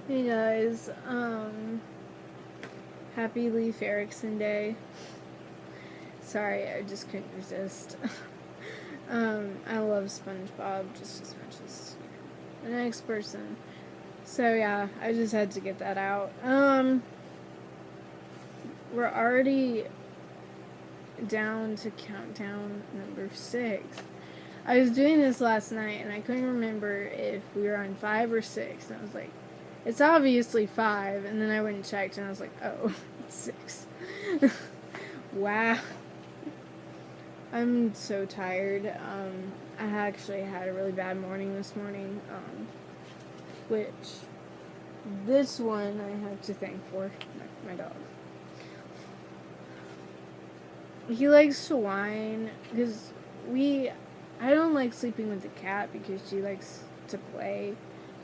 Hey guys, happy Leif Erikson Day. Sorry, I just couldn't resist. I love SpongeBob just as much as the next person. So yeah, I just had to get that out. We're already down to countdown number 6. I was doing this last night and I couldn't remember if we were on 5 or 6. And I was like, it's obviously 5. And then I went and checked and I was like, oh, it's 6. Wow. I'm so tired. I actually had a really bad morning this morning, which this one I have to thank for my dog. He likes to whine because I don't like sleeping with the cat because she likes to play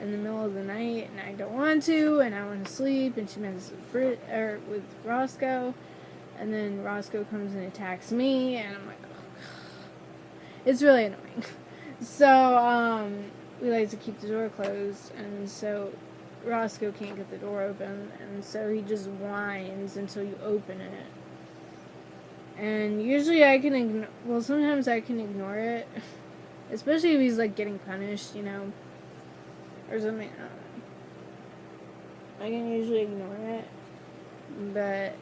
in the middle of the night and I don't want to and I want to sleep and she messes with Roscoe and then Roscoe comes and attacks me and I'm like, oh, it's really annoying. So we like to keep the door closed and so Roscoe can't get the door open and so he just whines until you open it. And usually sometimes I can ignore it. Especially if he's, like, getting punished, or something. I don't know. I can usually ignore it. But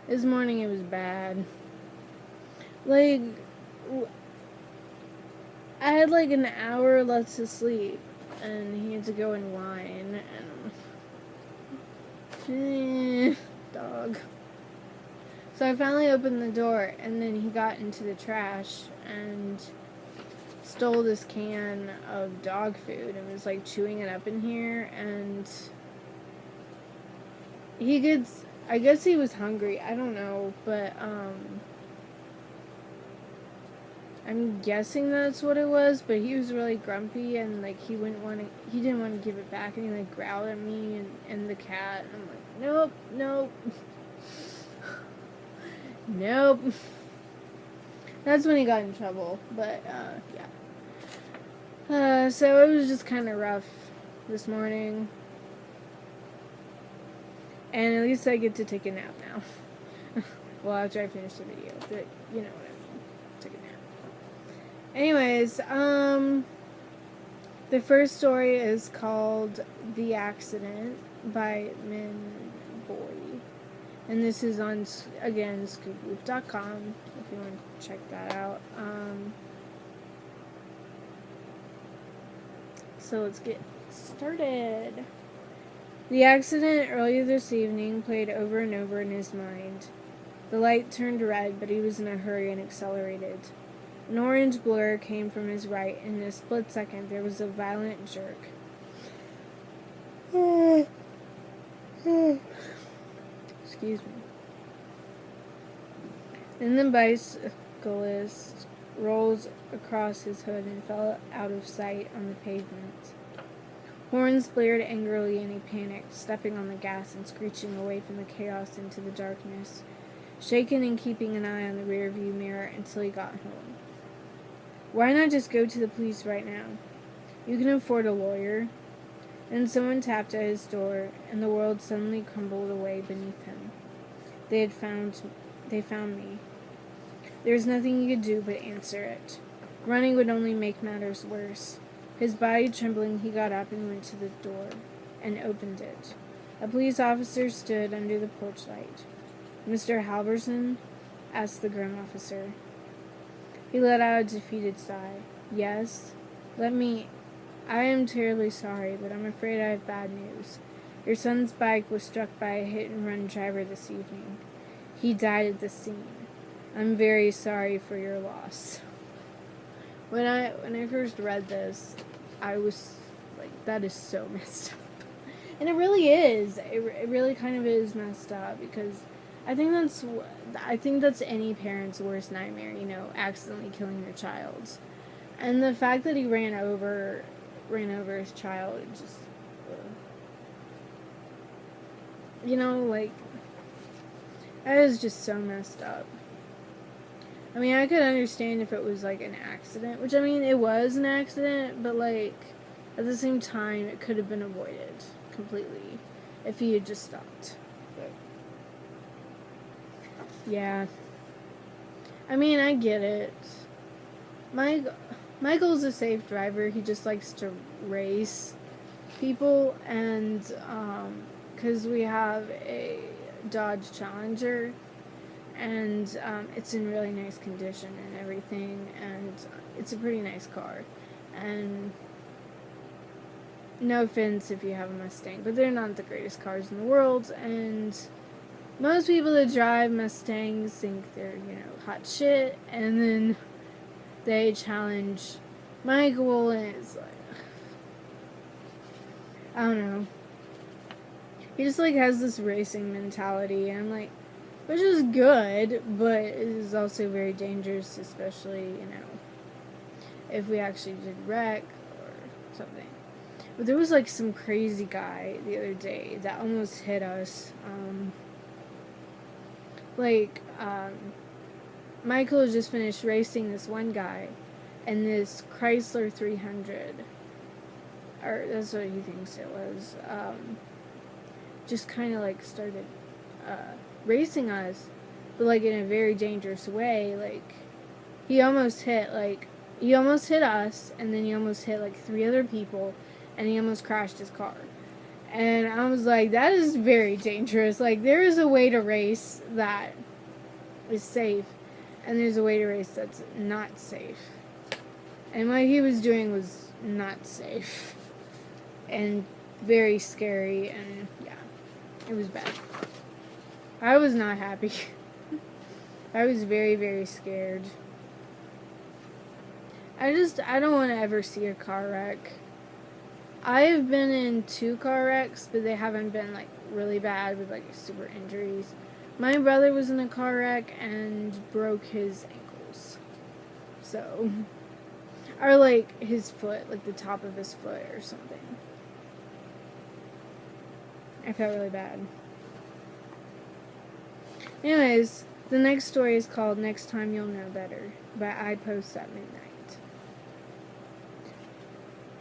this morning it was bad. Like, I had, like, an hour left to sleep. And he had to go and whine. And dog. So I finally opened the door, and then he got into the trash and stole this can of dog food and was like chewing it up in here. And I guess he was hungry. I don't know, but I'm guessing that's what it was. But he was really grumpy and like he didn't want to give it back, and he like growled at me and the cat. And I'm like, nope. Nope. That's when he got in trouble. But, yeah. So it was just kind of rough this morning. And at least I get to take a nap now. Well, after I finish the video. But you know what I mean. Take a nap. Anyways, the first story is called The Accident by Min Boy. And this is on, again, scooploop.com, if you want to check that out. So let's get started. The accident earlier this evening played over and over in his mind. The light turned red, but he was in a hurry and accelerated. An orange blur came from his right, and in a split second there was a violent jerk. Excuse me. Then the bicyclist rolled across his hood and fell out of sight on the pavement. Horns blared angrily and he panicked, stepping on the gas and screeching away from the chaos into the darkness, shaken and keeping an eye on the rearview mirror until he got home. Why not just go to the police right now? You can afford a lawyer. Then someone tapped at his door, and the world suddenly crumbled away beneath him. They found me. There was nothing he could do but answer it. Running would only make matters worse. His body trembling, he got up and went to the door and opened it. A police officer stood under the porch light. "Mr. Halverson?" asked the grim officer. He let out a defeated sigh. "Yes? I am terribly sorry, but I'm afraid I have bad news. Your son's bike was struck by a hit-and-run driver this evening. He died at the scene. I'm very sorry for your loss." When I first read this, I was like, that is so messed up. And it really is. It really kind of is messed up because I think that's any parent's worst nightmare, accidentally killing your child. And the fact that he ran over his child, it just that is just so messed up. I mean, I could understand if it was, like, an accident. Which, I mean, it was an accident. But, like, At the same time, it could have been avoided completely if he had just stopped. But yeah. I mean, I get it. Michael's a safe driver. He just likes to race people, and because we have a Dodge Challenger, and it's in really nice condition and everything, and it's a pretty nice car. And no offense if you have a Mustang, but they're not the greatest cars in the world, and most people that drive Mustangs think they're, hot shit, and then they challenge Michael, and it's like, I don't know. He just, has this racing mentality, and I'm like, which is good, but it is also very dangerous, especially, if we actually did wreck or something. But there was, some crazy guy the other day that almost hit us. Michael just finished racing this one guy, and this Chrysler 300, or that's what he thinks it was, just kind of, started racing us, but, in a very dangerous way. He almost hit us, and then he almost hit, 3 other people, and he almost crashed his car. And I was like, that is very dangerous. There is a way to race that is safe, and there's a way to race that's not safe. And what he was doing was not safe. And very scary, and yeah, it was bad. I was not happy. I was very, very scared. I don't want to ever see a car wreck. I have been in 2 car wrecks, but they haven't been, really bad with, super injuries. My brother was in a car wreck and broke his ankles. So, or, his foot, the top of his foot or something. I felt really bad. Anyways, the next story is called Next Time You'll Know Better by I Post at Midnight.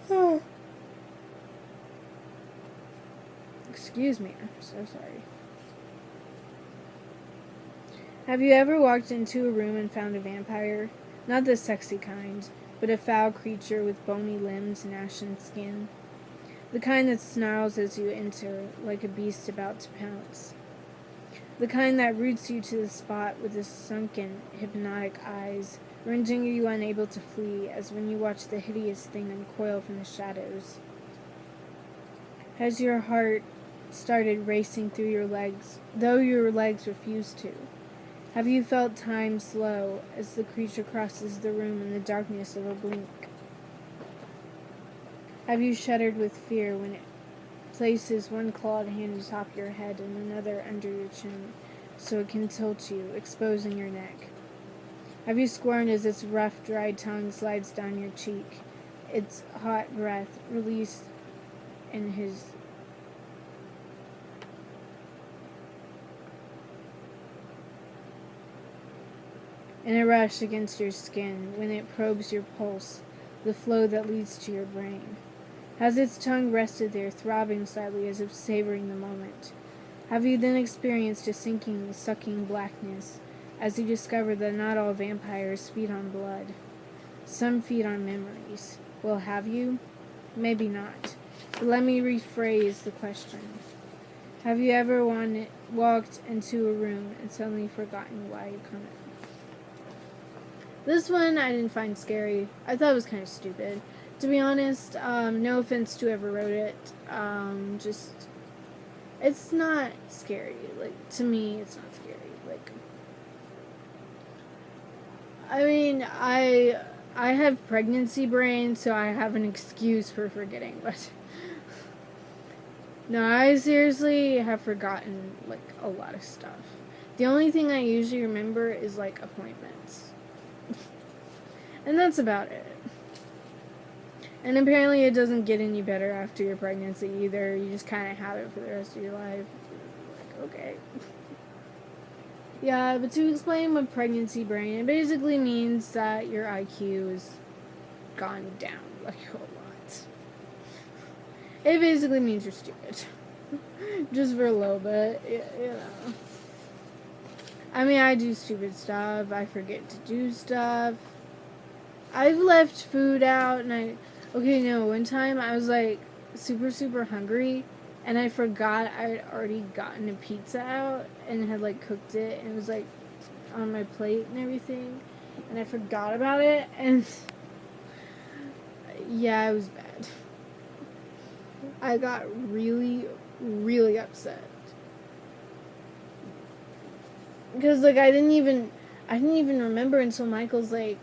Oh. Excuse me, I'm so sorry. Have you ever walked into a room and found a vampire? Not the sexy kind, but a foul creature with bony limbs and ashen skin. The kind that snarls as you enter, like a beast about to pounce. The kind that roots you to the spot with his sunken, hypnotic eyes, rendering you unable to flee, as when you watch the hideous thing uncoil from the shadows. Has your heart started racing through your legs, though your legs refuse to? Have you felt time slow as the creature crosses the room in the darkness of a blink? Have you shuddered with fear when it places one clawed hand atop your head and another under your chin, so it can tilt you, exposing your neck? Have you squirmed as its rough, dry tongue slides down your cheek, its hot breath released in a rush against your skin, when it probes your pulse, the flow that leads to your brain? Has its tongue rested there, throbbing slightly as if savoring the moment? Have you then experienced a sinking, sucking blackness, as you discover that not all vampires feed on blood? Some feed on memories. Well, have you? Maybe not. But let me rephrase the question. Have you ever walked into a room and suddenly forgotten why you come in? This one I didn't find scary. I thought it was kind of stupid. To be honest, no offense to whoever wrote it. It's not scary. To me, it's not scary. I mean, I have pregnancy brain, so I have an excuse for forgetting, but no, I seriously have forgotten, a lot of stuff. The only thing I usually remember is, appointments. And that's about it. And apparently it doesn't get any better after your pregnancy either. You just kind of have it for the rest of your life. Okay. Yeah, but to explain what pregnancy brain, it basically means that your IQ has gone down, a lot. It basically means you're stupid. Just for a little bit, you know. I mean, I do stupid stuff. I forget to do stuff. I've left food out, and one time I was like super, super hungry, and I forgot I had already gotten a pizza out and had like cooked it, and it was like on my plate and everything, and I forgot about it, and yeah, it was bad. I got really, really upset. Because, like, I didn't even remember until Michael's, like,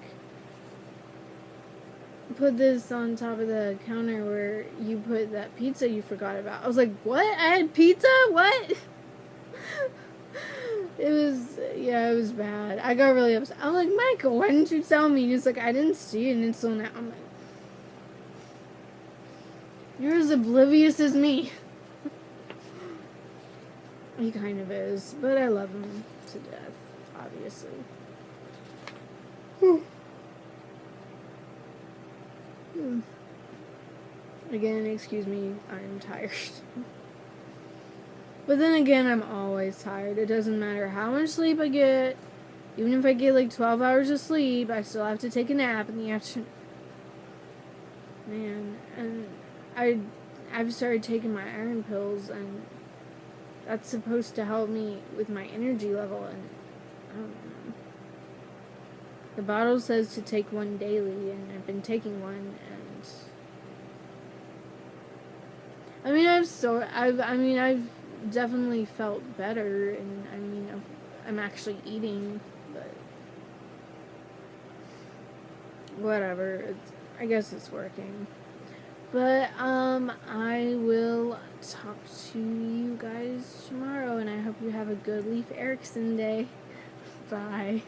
put this on top of the counter where you put that pizza you forgot about. I was like, what? I had pizza? What? It was bad. I got really upset. I'm like, Michael, why didn't you tell me? And he's like, I didn't see it until now. I'm like, you're as oblivious as me. He kind of is, but I love him to death, obviously. Again, excuse me, I'm tired. But then again, I'm always tired. It doesn't matter how much sleep I get. Even if I get like 12 hours of sleep, I still have to take a nap in the afternoon. Man, and I've started taking my iron pills, and that's supposed to help me with my energy level, and I don't know. The bottle says to take one daily, and I've been taking one, and I've definitely felt better, and I'm actually eating, but whatever. I guess it's working. But I will talk to you guys tomorrow, and I hope you have a good Leif Erikson day. Bye.